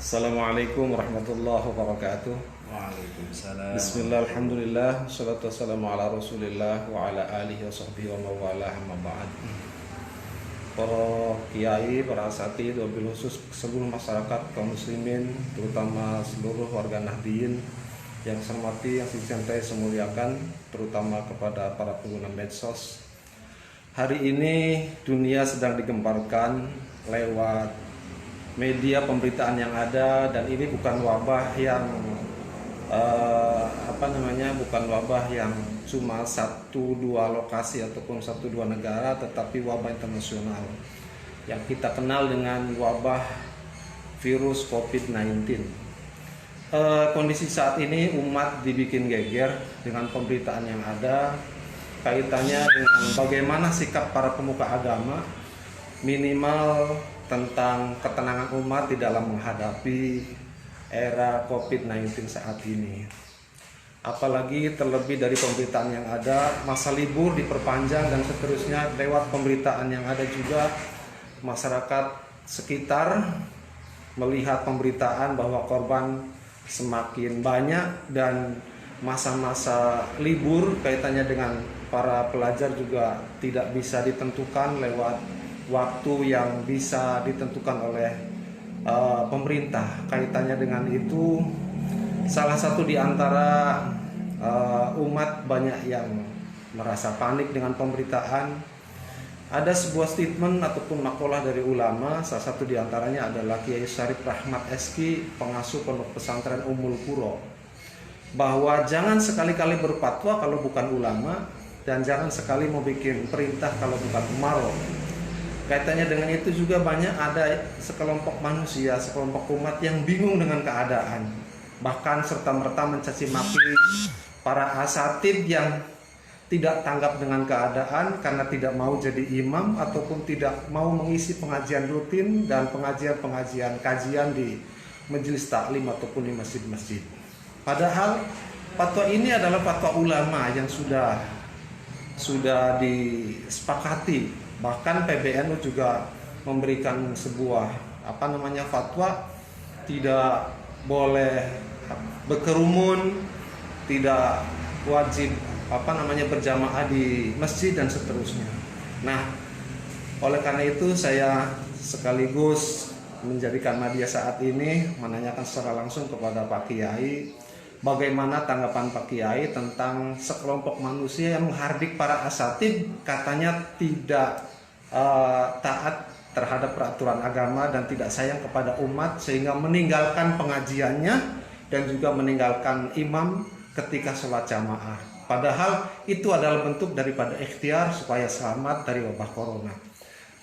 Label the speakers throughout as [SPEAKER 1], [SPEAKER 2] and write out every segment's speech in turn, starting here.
[SPEAKER 1] Assalamualaikum warahmatullahi wabarakatuh.
[SPEAKER 2] Waalaikumsalam.
[SPEAKER 1] Bismillah, alhamdulillah, salatu wassalamu ala rasulillah wa ala alihi wa sahbihi wa mawalah amma ba'd. Para kiai, para asatidz, wabil khusus seluruh masyarakat kaum muslimin, terutama seluruh warga Nahdliyin yang saya hormati, yang saya semuliakan, terutama kepada para pengguna medsos. Hari ini dunia sedang digemparkan lewat media pemberitaan yang ada, dan ini bukan wabah yang bukan wabah yang cuma 1-2 lokasi ataupun 1-2 negara, tetapi wabah internasional yang kita kenal dengan wabah virus COVID-19. Kondisi saat ini umat dibikin geger dengan pemberitaan yang ada kaitannya dengan bagaimana sikap para pemuka agama, minimal tentang ketenangan umat di dalam menghadapi era COVID-19 saat ini. Apalagi terlebih dari pemberitaan yang ada, masa libur diperpanjang dan seterusnya. Lewat pemberitaan yang ada juga, masyarakat sekitar melihat pemberitaan bahwa korban semakin banyak, dan masa-masa libur kaitannya dengan para pelajar juga tidak bisa ditentukan lewat waktu yang bisa ditentukan oleh pemerintah. Kaitannya dengan itu, salah satu di antara umat banyak yang merasa panik dengan pemberitaan. Ada sebuah statement ataupun makalah dari ulama, salah satu di antaranya adalah Kiai Syarif Rahmat Eski, pengasuh pondok pesantren Ummul Qura, bahwa jangan sekali-kali berfatwa kalau bukan ulama, dan jangan sekali mau bikin perintah kalau bukan umaro. Kaitannya dengan itu juga banyak ada sekelompok manusia, sekelompok umat yang bingung dengan keadaan, bahkan serta-merta mencaci maki para asatidz yang tidak tanggap dengan keadaan karena tidak mau jadi imam ataupun tidak mau mengisi pengajian rutin dan pengajian kajian di majelis taklim ataupun di masjid-masjid. Padahal fatwa ini adalah fatwa ulama yang sudah disepakati. Bahkan PBNU juga memberikan sebuah fatwa, tidak boleh berkerumun, tidak wajib berjamaah di masjid dan seterusnya. Nah, oleh karena itu saya sekaligus menjadikan media saat ini menanyakan secara langsung kepada Pak Kiai, bagaimana tanggapan Pak Kiai tentang sekelompok manusia yang menghardik para asatidz, katanya tidak taat terhadap peraturan agama dan tidak sayang kepada umat, sehingga meninggalkan pengajiannya dan juga meninggalkan imam ketika sholat jamaah. Padahal itu adalah bentuk daripada ikhtiar supaya selamat dari wabah corona.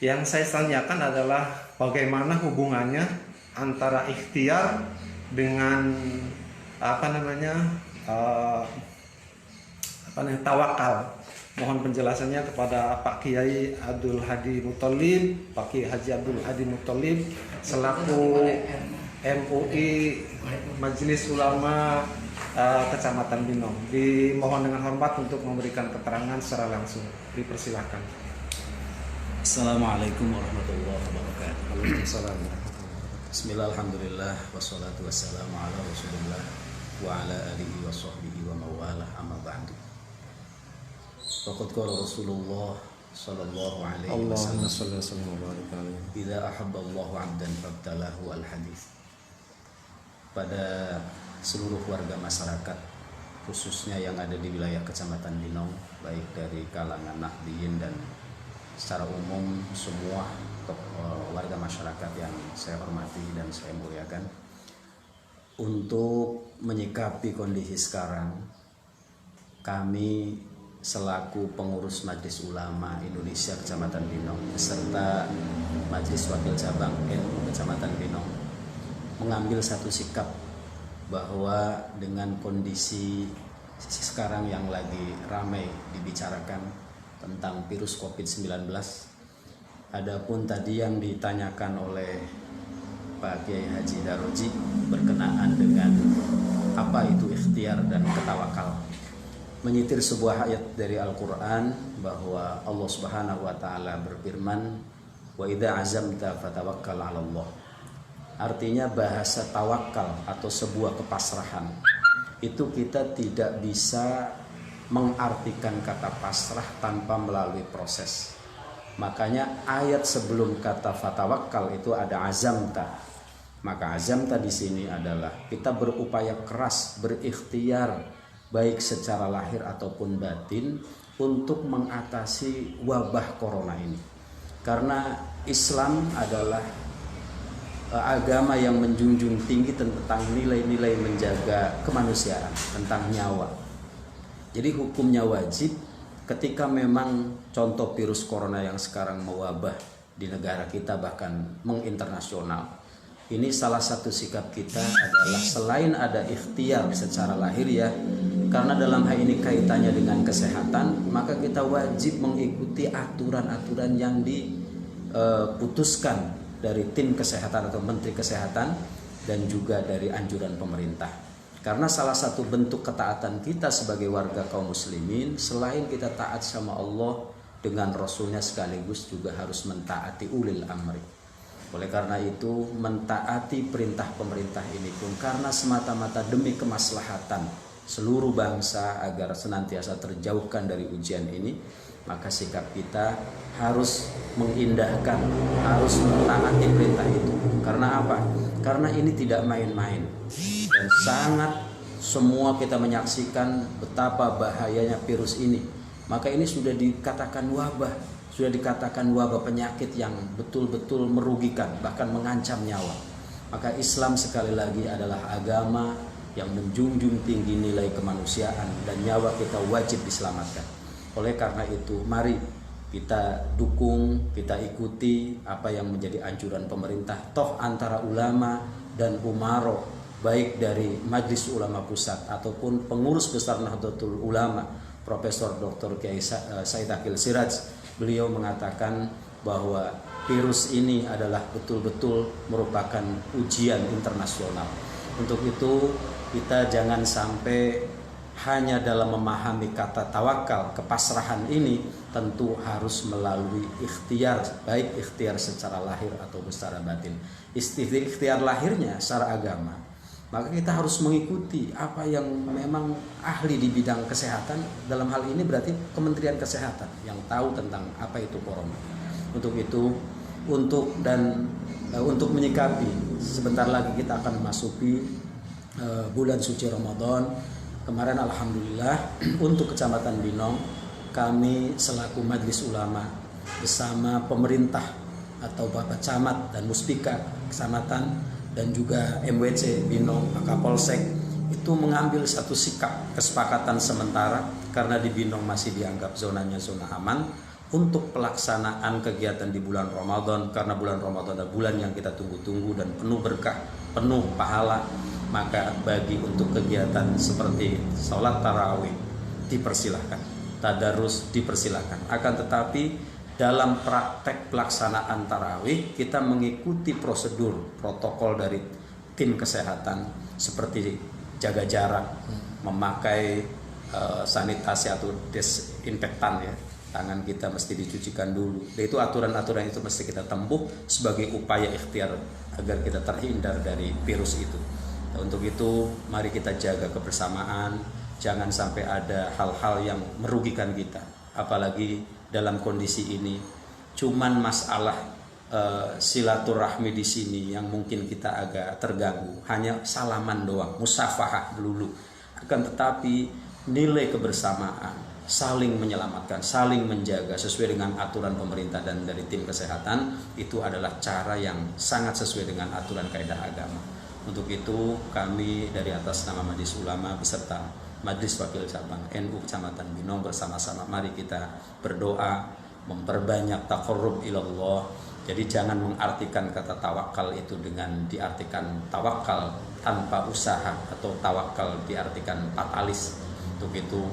[SPEAKER 1] Yang saya tanyakan adalah bagaimana hubungannya antara ikhtiar dengan tawakal. Mohon penjelasannya kepada Pak Kiai Abdul Hadi Muthalib, Pak Kiai Haji Abdul Hadi Muthalib selaku MUI Majelis Ulama Kecamatan Binong. Dimohon dengan hormat untuk memberikan keterangan secara langsung. Dipersilakan.
[SPEAKER 2] Assalamualaikum warahmatullahi wabarakatuh.
[SPEAKER 1] Waalaikumsalam.
[SPEAKER 2] Bismillah, alhamdulillah, wassalatu wassalamu ala rasulillah wa ala alihi wa sahbihi wa mawalah, amma ba'du. Faqad qala Rasulullah sallallahu alaihi wasallam, idza ahabba Allahu 'abdan fabtalahu al-hadits. Pada seluruh warga masyarakat, khususnya yang ada di wilayah Kecamatan Binong, baik dari kalangan Nahdliyin dan secara umum semua warga masyarakat yang saya hormati dan saya muliakan, untuk menyikapi kondisi sekarang, kami selaku pengurus Majelis Ulama Indonesia Kecamatan Binong beserta Majelis Wakil Cabang NU Kecamatan Binong mengambil satu sikap bahwa dengan kondisi sekarang yang lagi ramai dibicarakan tentang virus COVID-19, adapun tadi yang ditanyakan oleh Pak Kiai Haji Daroji berkenaan dengan apa itu ikhtiar dan ketawakal, menyitir sebuah ayat dari Al-Quran bahwa Allah Subhanahu wa Ta'ala berfirman, wa idza azamta fatawakkal 'ala Allah. Artinya bahasa tawakal atau sebuah kepasrahan itu kita tidak bisa mengartikan kata pasrah tanpa melalui proses. Makanya ayat sebelum kata fatawakkal itu ada azamta. Maka azamta di sini adalah kita berupaya keras, berikhtiar baik secara lahir ataupun batin untuk mengatasi wabah corona ini. Karena Islam adalah agama yang menjunjung tinggi tentang nilai-nilai menjaga kemanusiaan, tentang nyawa. Jadi hukumnya wajib ketika memang contoh virus corona yang sekarang mewabah di negara kita bahkan menginternasional. Ini salah satu sikap kita adalah selain ada ikhtiar secara lahir ya, karena dalam hal ini kaitannya dengan kesehatan, maka kita wajib mengikuti aturan-aturan yang diputuskan dari tim kesehatan atau menteri kesehatan dan juga dari anjuran pemerintah. Karena salah satu bentuk ketaatan kita sebagai warga kaum muslimin, selain kita taat sama Allah dengan Rasulnya, sekaligus juga harus mentaati ulil amri. Oleh karena itu, mentaati perintah pemerintah ini pun karena semata-mata demi kemaslahatan seluruh bangsa agar senantiasa terjauhkan dari ujian ini, maka sikap kita harus mengindahkan, harus mentaati perintah itu. Karena apa? Karena ini tidak main-main dan sangat semua kita menyaksikan betapa bahayanya virus ini. Maka ini sudah dikatakan wabah, sudah dikatakan wabah penyakit yang betul-betul merugikan, bahkan mengancam nyawa. Maka Islam sekali lagi adalah agama yang menjunjung tinggi nilai kemanusiaan dan nyawa kita wajib diselamatkan. Oleh karena itu, mari kita dukung, kita ikuti apa yang menjadi anjuran pemerintah. Toh antara ulama dan umaro, baik dari Majelis Ulama Pusat ataupun pengurus besar Nahdlatul Ulama, Profesor Dr. Kiai Said Akil Siraj, beliau mengatakan bahwa virus ini adalah betul-betul merupakan ujian internasional. Untuk itu kita jangan sampai hanya dalam memahami kata tawakal, kepasrahan ini tentu harus melalui ikhtiar, baik ikhtiar secara lahir atau secara batin. Ikhtiar lahirnya secara agama, maka kita harus mengikuti apa yang memang ahli di bidang kesehatan, dalam hal ini berarti Kementerian Kesehatan yang tahu tentang apa itu corona. Untuk itu, untuk menyikapi, sebentar lagi kita akan memasuki bulan suci Ramadan. Kemarin alhamdulillah untuk Kecamatan Binong, kami selaku Majelis Ulama bersama pemerintah atau Bapak Camat dan Muspika Kecamatan dan juga MWC Binong, Kapolsek, itu mengambil satu sikap kesepakatan sementara karena di Binong masih dianggap zonanya zona aman untuk pelaksanaan kegiatan di bulan Ramadan, karena bulan Ramadan adalah bulan yang kita tunggu-tunggu dan penuh berkah, penuh pahala. Maka bagi untuk kegiatan seperti sholat tarawih dipersilahkan, tadarus dipersilahkan. Akan tetapi dalam praktek pelaksanaan tarawih kita mengikuti prosedur protokol dari tim kesehatan seperti jaga jarak, memakai sanitasi atau desinfektan ya. Tangan kita mesti dicucikan dulu. Dan itu aturan-aturan itu mesti kita tempuh sebagai upaya ikhtiar agar kita terhindar dari virus itu. Untuk itu mari kita jaga kebersamaan, jangan sampai ada hal-hal yang merugikan kita. Apalagi dalam kondisi ini cuman masalah silaturahmi di sini yang mungkin kita agak terganggu, hanya salaman doang, musafahah dulu. Akan tetapi nilai kebersamaan, saling menyelamatkan, saling menjaga sesuai dengan aturan pemerintah dan dari tim kesehatan, itu adalah cara yang sangat sesuai dengan aturan kaidah agama. Untuk itu kami dari atas nama Majelis Ulama beserta Majelis Wakil Cabang NU Kecamatan Binong bersama-sama mari kita berdoa memperbanyak taqarrub ilallah. Jadi jangan mengartikan kata tawakal itu dengan diartikan tawakal tanpa usaha atau tawakal diartikan fatalis. Untuk itu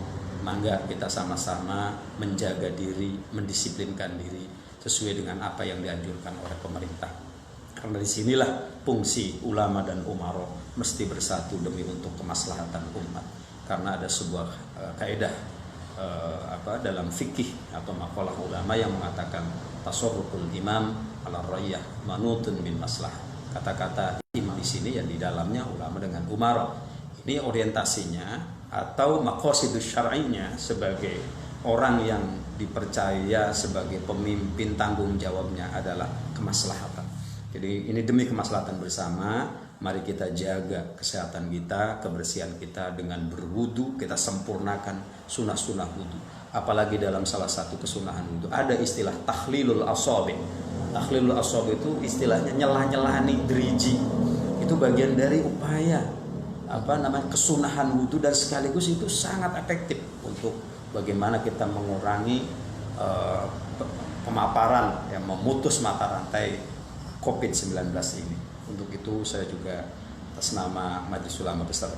[SPEAKER 2] mangga kita sama-sama menjaga diri, mendisiplinkan diri sesuai dengan apa yang dianjurkan oleh pemerintah. Karena disinilah fungsi ulama dan umaro mesti bersatu demi untuk kemaslahatan umat. Karena ada sebuah kaidah dalam fikih atau maqalah ulama yang mengatakan tasarruful imam ala rayyah manutun bin maslah. kata-kata imam di sini ya di dalamnya ulama dengan umara. Ini orientasinya atau maqasidus syar'inya sebagai orang yang dipercaya sebagai pemimpin, tanggung jawabnya adalah kemaslahatan. Jadi ini demi kemaslahatan bersama, mari kita jaga kesehatan kita, kebersihan kita dengan berwudu, kita sempurnakan sunnah-sunnah wudu. Apalagi dalam salah satu kesunahan wudu ada istilah takhlilul asabi. Takhlilul asabi itu istilahnya nyelah-nyelahani driji. Itu bagian dari upaya kesunahan wudu, dan sekaligus itu sangat efektif untuk bagaimana kita mengurangi pemaparan yang memutus mata rantai COVID-19 ini. Untuk itu saya juga atas nama Majelis Ulama Besar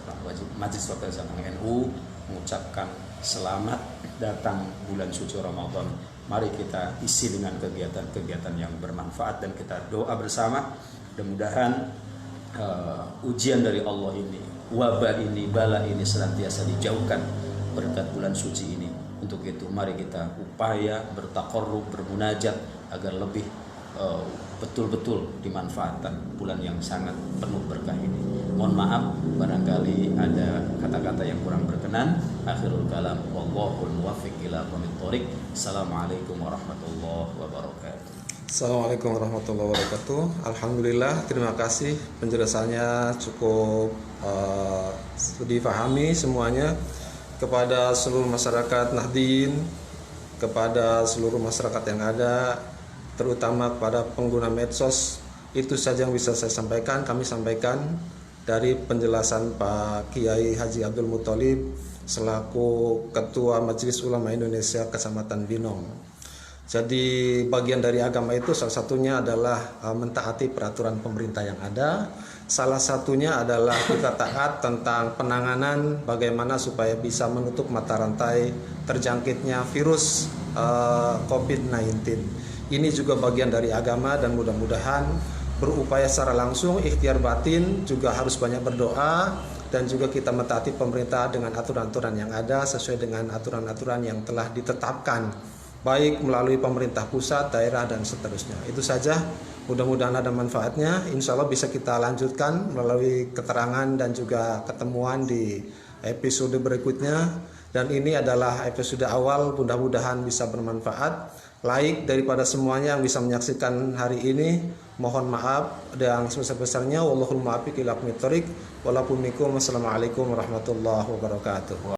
[SPEAKER 2] Majelis Wakil Cabang NU mengucapkan selamat datang bulan suci Ramadan. Mari kita isi dengan kegiatan-kegiatan yang bermanfaat dan kita doa bersama. Mudah-mudahan ujian dari Allah ini, wabah ini, bala ini senantiasa dijauhkan berkat bulan suci ini. Untuk itu mari kita upaya bertaqarrub, bermunajat agar lebih betul-betul dimanfaatkan bulan yang sangat penuh berkah ini. Mohon maaf barangkali ada kata-kata yang kurang berkenan. Akhirul kalam wallahul muwaffiq ila aqwamit thoriq. Assalamualaikum warahmatullahi wabarakatuh.
[SPEAKER 1] Assalamualaikum warahmatullahi wabarakatuh. Alhamdulillah, terima kasih, penjelasannya cukup difahami semuanya. Kepada seluruh masyarakat Nahdien, kepada seluruh masyarakat yang ada, terutama kepada pengguna medsos, itu saja yang bisa saya sampaikan. Kami sampaikan dari penjelasan Pak Kiai Haji Abdul Muthalib selaku Ketua Majelis Ulama Indonesia Kecamatan Binong. Jadi bagian dari agama itu salah satunya adalah mentaati peraturan pemerintah yang ada. Salah satunya adalah kita taat tentang penanganan bagaimana supaya bisa menutup mata rantai terjangkitnya virus COVID-19. Ini juga bagian dari agama, dan mudah-mudahan berupaya secara langsung, ikhtiar batin juga harus banyak berdoa, dan juga kita mentaati pemerintah dengan aturan-aturan yang ada sesuai dengan aturan-aturan yang telah ditetapkan, baik melalui pemerintah pusat, daerah, dan seterusnya. Itu saja, mudah-mudahan ada manfaatnya. Insya Allah bisa kita lanjutkan melalui keterangan dan juga ketemuan di episode berikutnya. Dan ini adalah episode awal, mudah-mudahan bisa bermanfaat. Laik daripada semuanya yang bisa menyaksikan hari ini, mohon maaf dan sebesar-besarnya. Wallahul muwaffiq ila aqwamit thoriq. Wassalamualaikum warahmatullahi wabarakatuh.